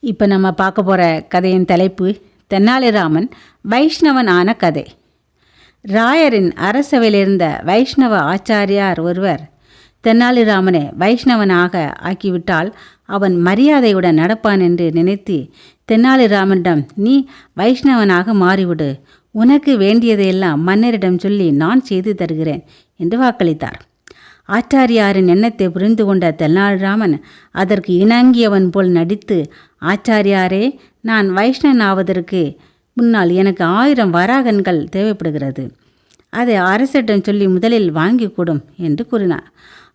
இப்போ நம்ம பார்க்க போகிற கதையின் தலைப்பு தெனாலிராமன் வைஷ்ணவன் ஆன கதை. ராயரின் அரசவையில் இருந்த வைஷ்ணவ ஆச்சாரியார் ஒருவர் தெனாலிராமனை வைஷ்ணவனாக ஆக்கிவிட்டால் அவன் மரியாதையுடன் நடப்பான் என்று நினைத்து தெனாலிராமனிடம், நீ வைஷ்ணவனாக மாறிவிடு, உனக்கு வேண்டியதையெல்லாம் மன்னரிடம் சொல்லி நான் செய்து தருகிறேன் என்று வாக்களித்தார். ஆச்சாரியாரின் எண்ணத்தை புரிந்து கொண்ட தெனாலிராமன் அதற்கு இணங்கியவன் போல் நடித்து, ஆச்சாரியாரே, நான் வைஷ்ணவன் ஆவதற்கு முன்னால் எனக்கு 1000 வராகன்கள் தேவைப்படுகிறது. அதை அரசிடம் சொல்லி முதலில் வாங்கி கொடும் என்று கூறினார்.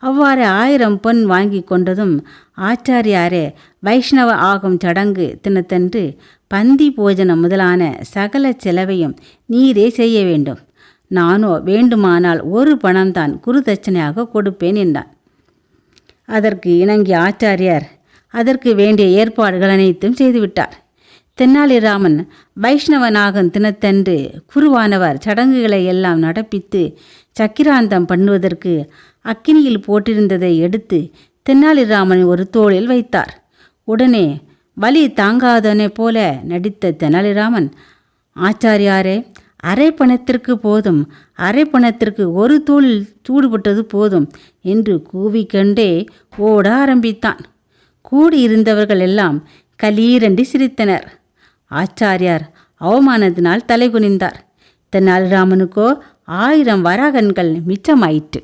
அவ்வாறு 1000 பொன் வாங்கி கொண்டதும் ஆச்சாரியாரே வைஷ்ணவ ஆகும் சடங்கு தினத்தன்று பந்தி போஜனம் முதலான சகல செலவையும் நீரே செய்ய வேண்டும். நானோ வேண்டுமானால் 1 பணம்தான் குருதட்சணையாக கொடுப்பேன் என்றான். அதற்கு இணங்கிய ஆச்சாரியார் அதற்கு வேண்டிய ஏற்பாடுகள் அனைத்தும் செய்துவிட்டார். தெனாலிராமன் வைஷ்ணவனாகும் தினத்தன்று குருவானவர் சடங்குகளை எல்லாம் நடப்பித்து சக்கிராந்தம் பண்ணுவதற்கு அக்கினியில் போட்டிருந்ததை எடுத்து தெனாலிராமன் ஒரு தோளில் வைத்தார். உடனே வலி தாங்காதவனை போல நடித்த தெனாலிராமன், ஆச்சாரியாரே, அரை பணத்திற்கு போதும், அரை பணத்திற்கு 1 தூள் சூடுபட்டது போதும் என்று கூவிக்கொண்டே ஓட ஆரம்பித்தான். கூடியிருந்தவர்கள் எல்லாம் கலீரென்று சிரித்தனர். ஆச்சாரியார் அவமானத்தினால் தலைகுனிந்தார். தெனாலிராமனுக்கோ 1000 வராகன்கள் மிச்சமாயிற்று.